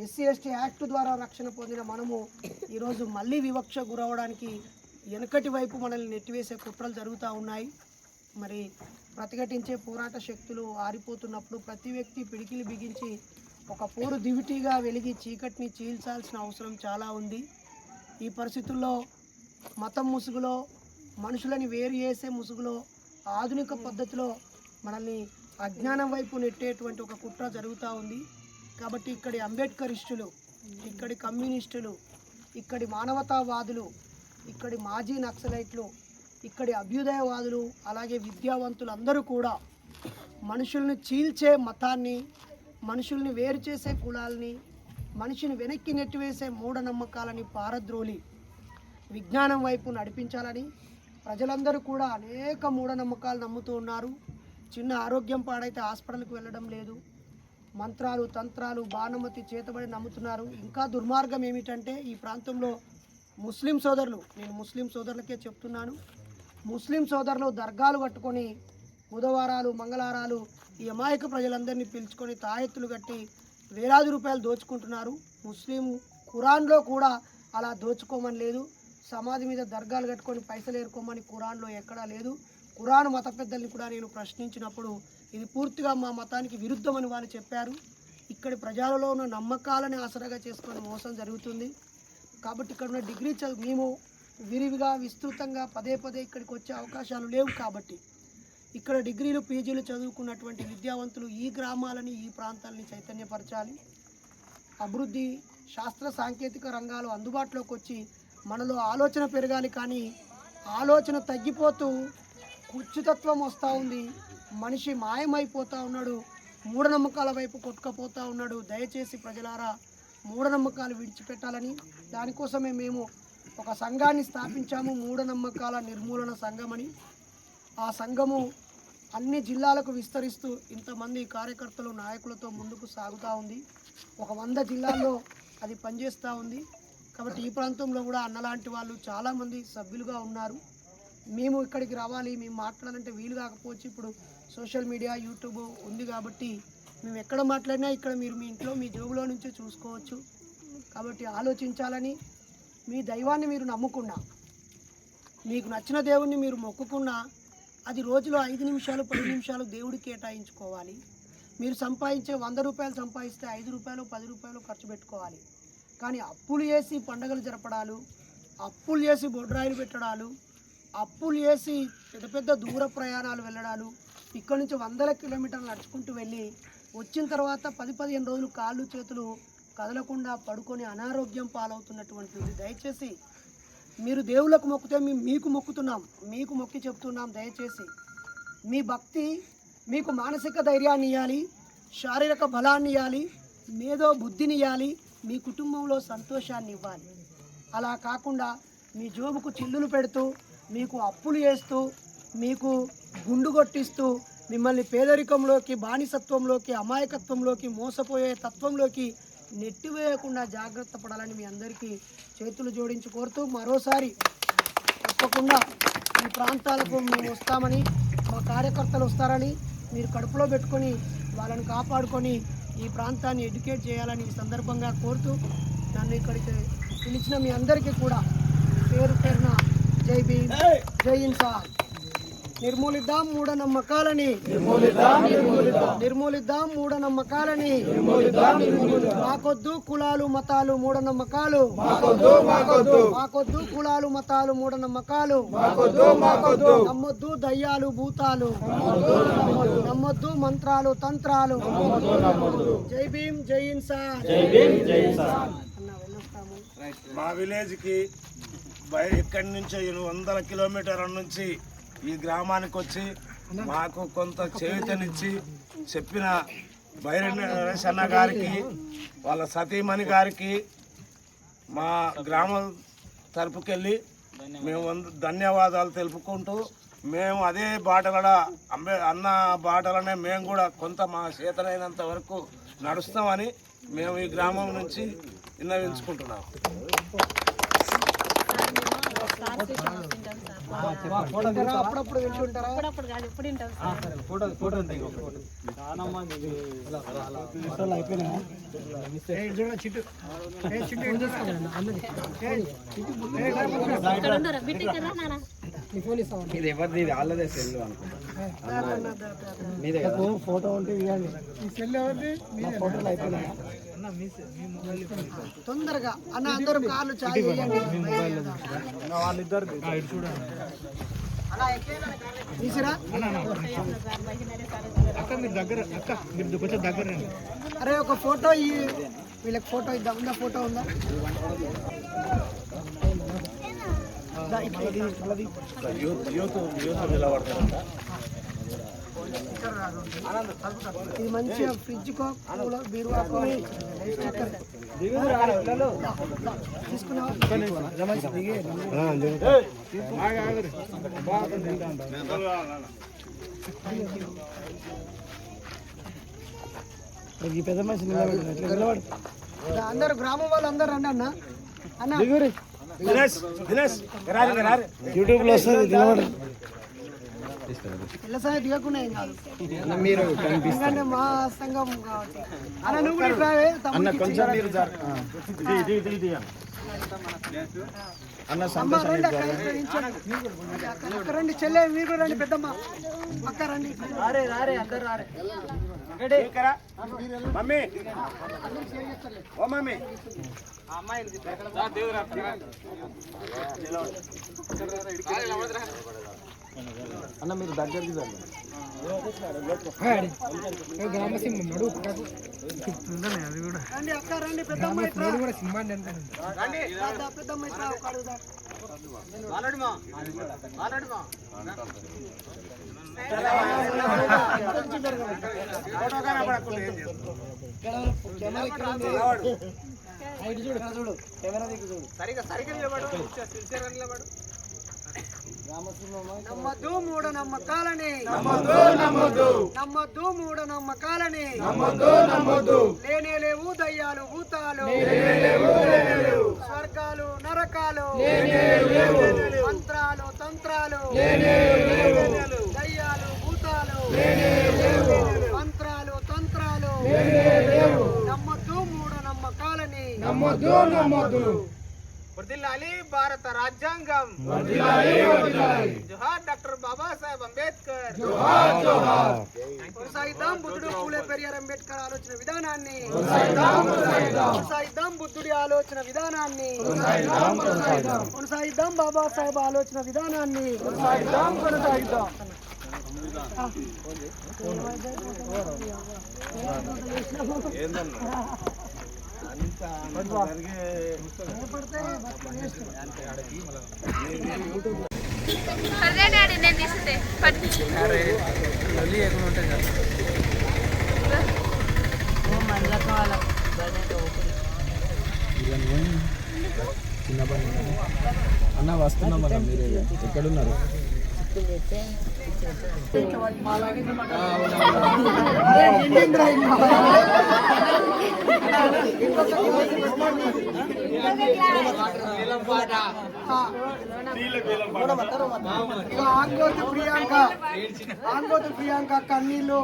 ఎస్సీ ఎస్టీ యాక్ట్ ద్వారా రక్షణ పొందిన మనము ఈరోజు మళ్ళీ వివక్ష గురవడానికి వెనకటి వైపు మనల్ని నెట్టివేసే కుట్రలు జరుగుతూ ఉన్నాయి. మరి ప్రతిఘటించే పోరాట శక్తులు ఆరిపోతున్నప్పుడు ప్రతి వ్యక్తి పిడికిలి బిగించి ఒక పోరు దివిటీగా వెలిగి చీకటిని చీల్చాల్సిన అవసరం చాలా ఉంది. ఈ పరిస్థితుల్లో మతం ముసుగులో, మనుషులని వేరు చేసే ముసుగులో, ఆధునిక పద్ధతిలో మనల్ని అజ్ఞానం వైపు నెట్టేటువంటి ఒక కుట్ర జరుగుతూ ఉంది. కాబట్టి ఇక్కడి అంబేద్కరిస్టులు, ఇక్కడి కమ్యూనిస్టులు, ఇక్కడి మానవతావాదులు, ఇక్కడి మాజీ నక్సలైట్లు, ఇక్కడి అభ్యుదయవాదులు, అలాగే విద్యావంతులు అందరూ కూడా మనుషుల్ని చీల్చే మతాన్ని, మనుషుల్ని వేరు చేసే కులాలని, మనిషిని వెనక్కి నెట్టివేసే మూఢనమ్మకాలని పారద్రోలి విజ్ఞానం వైపు నడిపించాలని ప్రజలందరూ కూడా అనేక మూఢనమ్మకాలు నమ్ముతూ ఉన్నారు. చిన్న ఆరోగ్యం పాడైతే హాస్పిటల్కి వెళ్ళడం లేదు, మంత్రాలు తంత్రాలు బాణమతి చేతబడి నమ్ముతున్నారు. ఇంకా దుర్మార్గం ఏమిటంటే ఈ ప్రాంతంలో ముస్లిం సోదరులు, నేను ముస్లిం సోదరులకే చెప్తున్నాను, ముస్లిం సోదరులు దర్గాలు కట్టుకొని బుధవారాలు మంగళవారాలు ఈ అమాయక ప్రజలందరినీ పిలుచుకొని తాయెత్తులు కట్టి వేలాది రూపాయలు దోచుకుంటున్నారు. ముస్లిం ఖురాన్లో కూడా అలా దోచుకోమని లేదు. సమాధి మీద దర్గాలు కట్టుకొని పైసలు ఏరుకోమని ఖురాన్లో ఎక్కడా లేదు. ఖురాన్ మత పెద్దల్ని కూడా నేను ప్రశ్నించినప్పుడు ఇది పూర్తిగా మా మతానికి విరుద్ధమని వాళ్ళు చెప్పారు. ఇక్కడి ప్రజలలో ఉన్న నమ్మకాలని ఆసరాగా చేసుకొని మోసం జరుగుతుంది. కాబట్టి ఇక్కడ ఉన్న డిగ్రీ మేము విరివిగా విస్తృతంగా పదే పదే ఇక్కడికి వచ్చే అవకాశాలు లేవు. కాబట్టి ఇక్కడ డిగ్రీలు పీజీలు చదువుకున్నటువంటి విద్యావంతులు ఈ గ్రామాలని ఈ ప్రాంతాలని చైతన్యపరచాలి. అభివృద్ధి శాస్త్ర సాంకేతిక రంగాలు అందుబాటులోకి వచ్చి మనలో ఆలోచన పెరగాలి. కానీ ఆలోచన తగ్గిపోతూ కుచ్చుతత్వం వస్తూ ఉంది, మనిషి మాయమైపోతూ ఉన్నాడు, మూఢనమ్మకాల వైపు కొట్టుకపోతూ ఉన్నాడు. దయచేసి ప్రజలారా మూఢనమ్మకాలు విడిచిపెట్టాలని దానికోసమే మేము ఒక సంఘాన్ని స్థాపించాము, మూఢనమ్మకాల నిర్మూలన సంఘం అని. ఆ సంఘము అన్ని జిల్లాలకు విస్తరిస్తూ ఇంతమంది కార్యకర్తలు నాయకులతో ముందుకు సాగుతూ ఉంది. ఒక 100 జిల్లాల్లో అది పనిచేస్తూ ఉంది. కాబట్టి ఈ ప్రాంతంలో కూడా అన్నలాంటి వాళ్ళు చాలామంది సభ్యులుగా ఉన్నారు. మేము ఇక్కడికి రావాలి, మేము మాట్లాడాలంటే వీలు కాకపోవచ్చు. ఇప్పుడు సోషల్ మీడియా యూట్యూబ్ ఉంది కాబట్టి మేము ఎక్కడ మాట్లాడినా ఇక్కడ మీరు మీ ఇంట్లో మీ జోబులో నుంచే చూసుకోవచ్చు. కాబట్టి ఆలోచించాలని, మీ దైవాన్ని మీరు నమ్ముకున్నా, మీకు నచ్చిన దేవుణ్ణి మీరు మొక్కుకున్నా అది రోజులో 5 నిమిషాలు 10 నిమిషాలు దేవుడికి కేటాయించుకోవాలి. మీరు సంపాదించే 100 రూపాయలు సంపాదిస్తే 5 రూపాయలు 10 రూపాయలు ఖర్చు పెట్టుకోవాలి. కానీ అప్పులు చేసి పండుగలు జరపడాలు, అప్పులు చేసి బొడ్రాయిలు పెట్టడాలు, అప్పులు చేసి పెద్ద పెద్ద దూర ప్రయాణాలు వెళ్ళడాలు, ఇక్కడ నుంచి 100 కిలోమీటర్లు నడుచుకుంటూ వెళ్ళి వచ్చిన తర్వాత 10-15 రోజులు కాళ్ళు చేతులు కదలకుండా పడుకొని అనారోగ్యం పాలవుతున్నటువంటిది. దయచేసి మీరు దేవుళ్ళకు మొక్కితే మీకు మొక్కుతున్నాం, మీకు మొక్కి చెప్తున్నాం. దయచేసి మీ భక్తి మీకు మానసిక ధైర్యాన్ని ఇవ్వాలి, శారీరక బలాన్ని ఇవ్వాలి, మేధో బుద్ధిని ఇవ్వాలి, మీ కుటుంబంలో సంతోషాన్ని ఇవ్వాలి. అలా కాకుండా మీ జోబుకు చిల్లులు పెడుతూ, మీకు అప్పులు చేస్తూ, మీకు గుండు కొట్టిస్తూ, మిమ్మల్ని పేదరికంలోకి, బానిసత్వంలోకి, అమాయకత్వంలోకి, మోసపోయే తత్వంలోకి నెట్టివేయకుండా జాగ్రత్త పడాలని మీ అందరికీ చేతులు జోడించి కోరుతూ మరోసారి తప్పకుండా ఈ ప్రాంతాలకు మేము వస్తామని, మా కార్యకర్తలు వస్తారని మీరు కడుపులో పెట్టుకొని వాళ్ళని కాపాడుకొని ఈ ప్రాంతాన్ని ఎడ్యుకేట్ చేయాలని ఈ సందర్భంగా కోరుతూ నన్ను ఇక్కడికి పిలిచిన మీ అందరికీ కూడా పేరు పేరున జై భీమ్, జై ఇన్సాన్. నిర్మూలిద్దాం మూఢనమ్మకాలని, నిర్మూలిద్దాం మూఢనమ్మకాలని. మాకొద్దు కులాలు మతాలు మూఢనమ్మకాలు, మాకొద్దు కులాలు మతాలు మూఢనమ్మకాలు. నమ్మొద్దు దయ్యాలు భూతాలు, నమ్మొద్దు మంత్రాలు తంత్రాలు. జై భీమ్, జై ఇన్సాన్. మా విలేజ్కి ఇక్కడి నుంచి 100 కిలోమీటర్ల నుంచి ఈ గ్రామానికి వచ్చి మాకు కొంత చేయూతనిచ్చి చెప్పిన బైరెడ్డి నరేష్ అన్న గారికి, వాళ్ళ సతీమణి గారికి మా గ్రామం తరపుకెళ్ళి మేము ధన్యవాదాలు తెలుపుకుంటూ, మేము అదే బాటల అన్న బాటలనే మేము కూడా కొంత మా చేతనైనంత వరకు నడుస్తామని మేము ఈ గ్రామం నుంచి విన్నవించుకుంటున్నాం. వింటారా? అప్పుడప్పుడు వింటూ ఉంటారా? అప్పుడప్పుడు కాదు ఎప్పుడు వింటాం ఇక్కడ ఉండరా బిడ్డ ఇక్కడ రా నాన్న ఇది ఎవరిది వాళ్ళదే సెల్ మీదే కదా ఫోటో ఉంటే ఇవ్వండి ఈ సెల్ ఎవరిది ఫోటోలు అయిపోయినాయా తొందరగా అన్న అందరూ కాళ్ళు చాయ్ చేయండి. వాళ్ళిద్దరు చూడండి తీసిరా. అక్క మీరు దగ్గర అక్క మీరు కొంచెం దగ్గర అరే ఒక ఫోటో వీళ్ళకి ఫోటో ఇద్దాం. ఉందా ఫోటో ఉందా? దా, ఇట్లా ఇది వాళ్ళది. ఇది మంచిగా ఫ్రిడ్జ్ కో కూలర్ బీరువాకో స్టిక్కర్ తీసుకున్నావా? ఈ పెద్ద మనిషి నిలబడి అందరు గ్రామం వాళ్ళు అందరు రండి అన్న. అన్న యూట్యూబ్ లో వస్తుంది నిలబడి పిల్లసారి దిగకుండా ఏం కాదు. మీరు ఎందుకంటే మా సంఘం కాబట్టి. అన్న నువ్వు కూడా రావే, తమ్ముడికి ఇచ్చి. అన్న అమ్మ రండి అక్క, ఇక్కడ నిల్చోండి. అక్క రండి, చెల్లె మీరు రండి, పెద్దమ్మ అక్క రండి. మమ్మీ ఓ మమ్మీ అన్న మీరు దగ్గరికి గ్రామసింహం అది కూడా రండి అక్క రండి, పెద్దమ్మ ఇట్రా. కూడా సింహాన్ని ఎంత దా, పెద్దమ్మ ఇట్రా, ఒక అడుగుదా. నమ్మద్దు మూఢనమ్మకాలని, నమ్మద్దు మూఢనమ్మకాలని, లేనే లేవు దయ్యాలు భూతాలు, స్వర్గాలు నరకాలు, మంత్రాలు తంత్రాలు, దయ్యాలు భూతాలు, మంత్రాలు తంత్రాలు, నమ్మద్దు మూఢనమ్మకాలని, వర్ధిల్లాలి భారత రాజ్యాంగం, జోహార్ డాక్టర్ బాబాసాహెబ్ అంబేద్కర్, కొనసాగిద్దాం బుద్ధుడు పూలే పెరియార్ అంబేద్కర్ ఆలోచన విధానాన్ని, కొనసాగిద్దాం బుద్ధుడి ఆలోచన విధానాన్ని, కొనసాగిద్దాం బాబాసాహెబ్ ఆలోచన విధానాన్ని, కొనసాగిద్దాం. అదే డాడీ నేను తీస్తే చిన్న పని అన్న వస్తున్నాం అన్న మీరు ఎక్కడున్నారు ఆంగోతి ప్రియాంక కన్నీళ్ళు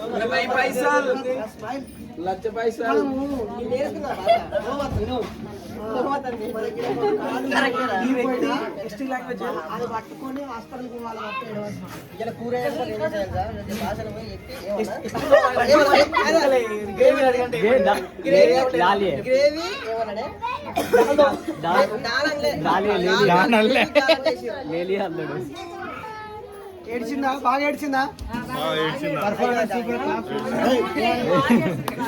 190 పైసలు లక్ష పైసలు అది పట్టుకొని హాస్పిటల్కి ఏడ్చిందా? బాగా ఏడ్చిందా?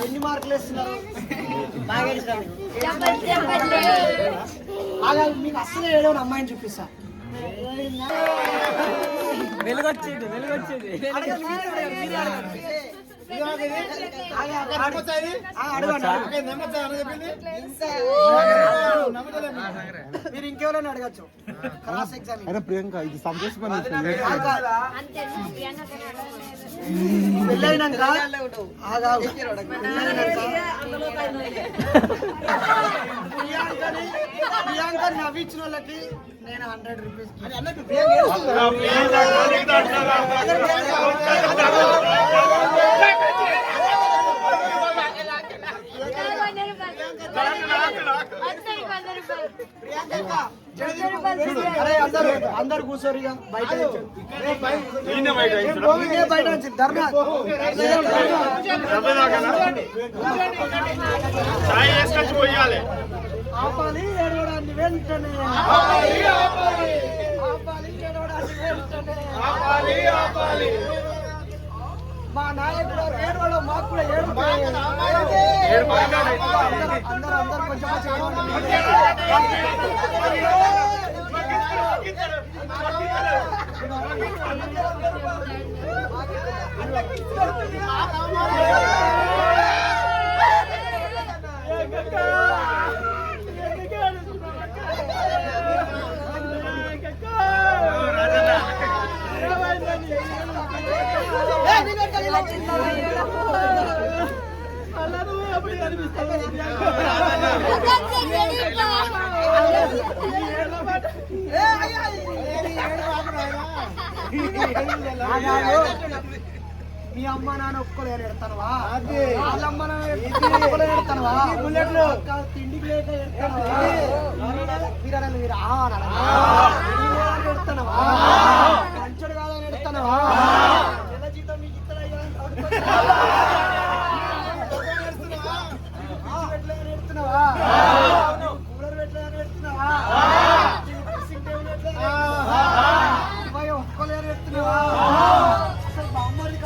ఎన్ని మార్కులు వేస్తున్నారు? మీకు అస్సలు ఏడవని అమ్మాయిని చూపిస్తా. వెలుగొచ్చింది మీరు ఇంకెవరైనా అడగచ్చు క్రాస్ ఎగ్జామ్. అరే ప్రియాంక ఇది సంతోషమైన పెళ్ళైనాక ప్రియాంక నవ్వించిన వాళ్ళకి నేను 100 రూపీస్ అరే అందరు కూర్చోరు ఇక బయట బయట ధర్నా ఆపాలి ఏడవడాన్ని వెంటనే ఆపాలి ఏడవడాన్ని వెంటనే మా నాయకుడు ఏడవడం మాకు కూడా అందరూ కొంచెం మీ అమ్మ నాన్న ఒక్కలేరు ఎడతానువా వాళ్ళ అమ్మ నాన్న ఒక్కలేరు ఎడతానువా తిండికి లేక ఎడతానువా మంచుడు కాదని ఎడతానువా నెల జీతం మీకు ఎడుతున్నావా కూలర్ పెట్టలేదని ఎడుతున్నావా ఒక్కలేరు ఎడుతున్నావా అసలు బామ్మడి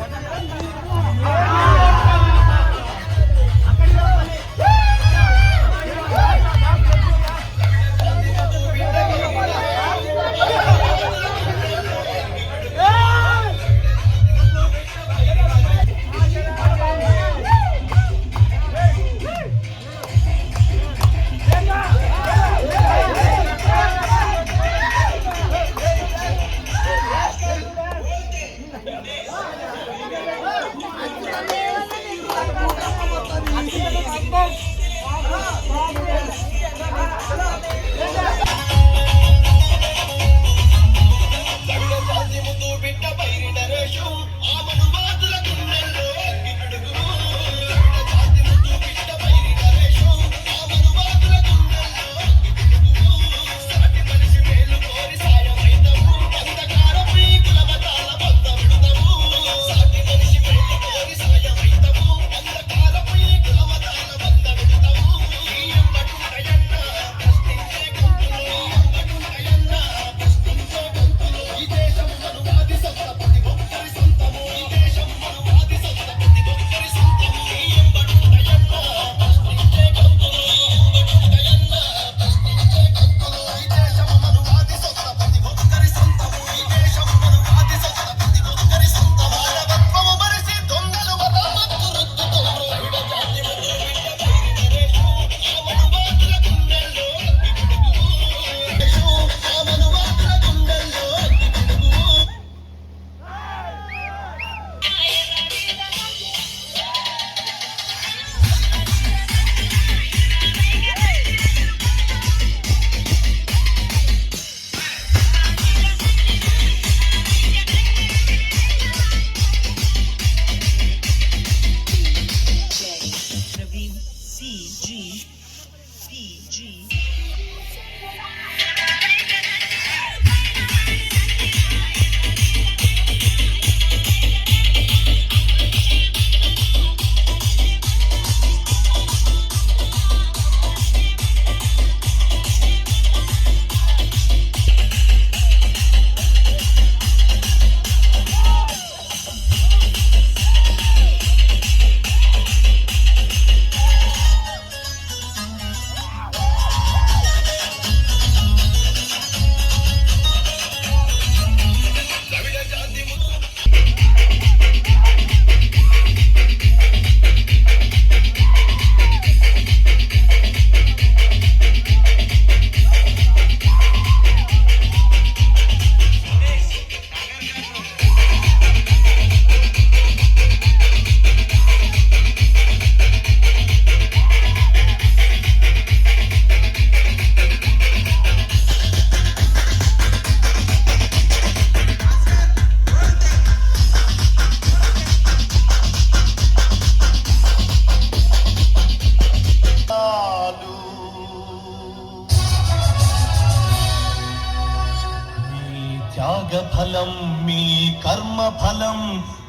త్యాగఫలం మీ కర్మఫలం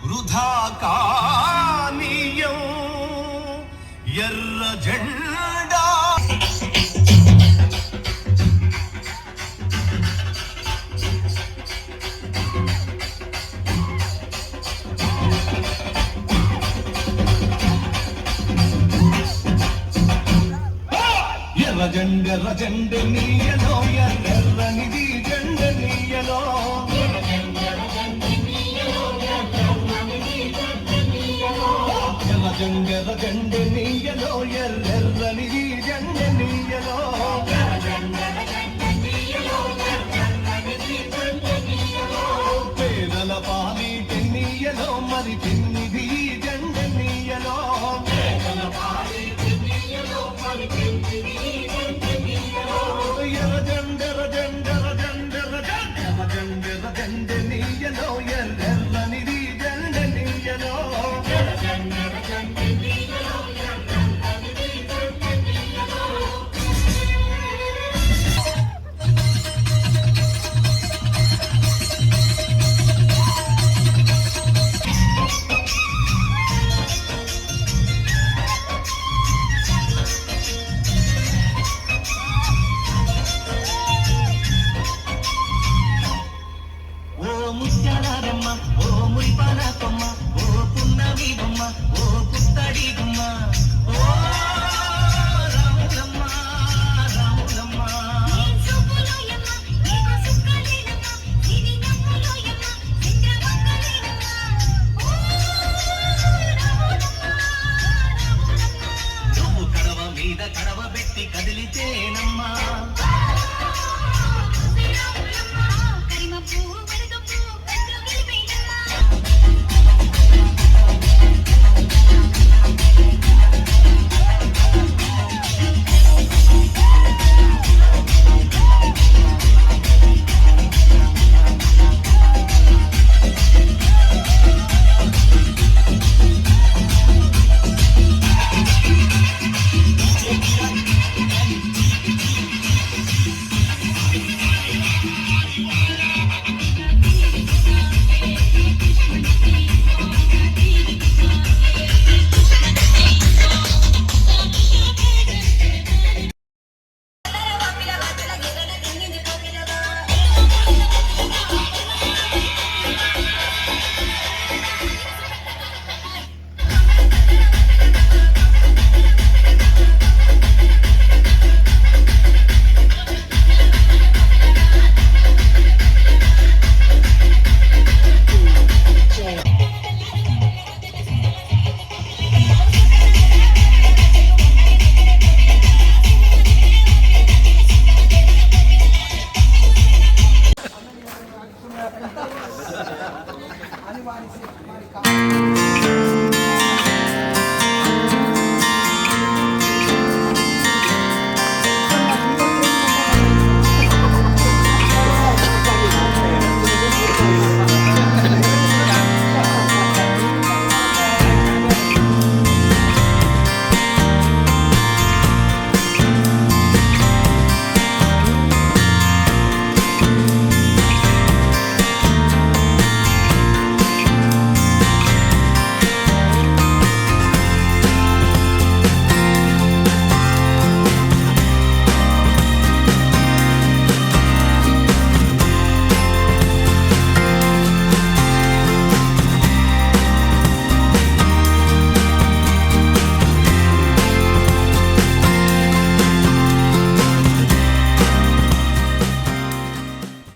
వృధా కానీయం ఎర్ర జెండా ఎర్ర జెండ నీయలో ఎర్రనిది జెండ నీయలో ఎర్ర జెండ నీయలో ఎర్రనిది జెండ నీయలో పేదల పాలి నీయలో మరి తిన్నిది జెండ నీయలో పేదల పాలి నీయలో మరి తిన్నిది కడవ పెట్టి కదిలితేనమ్మా అని వారి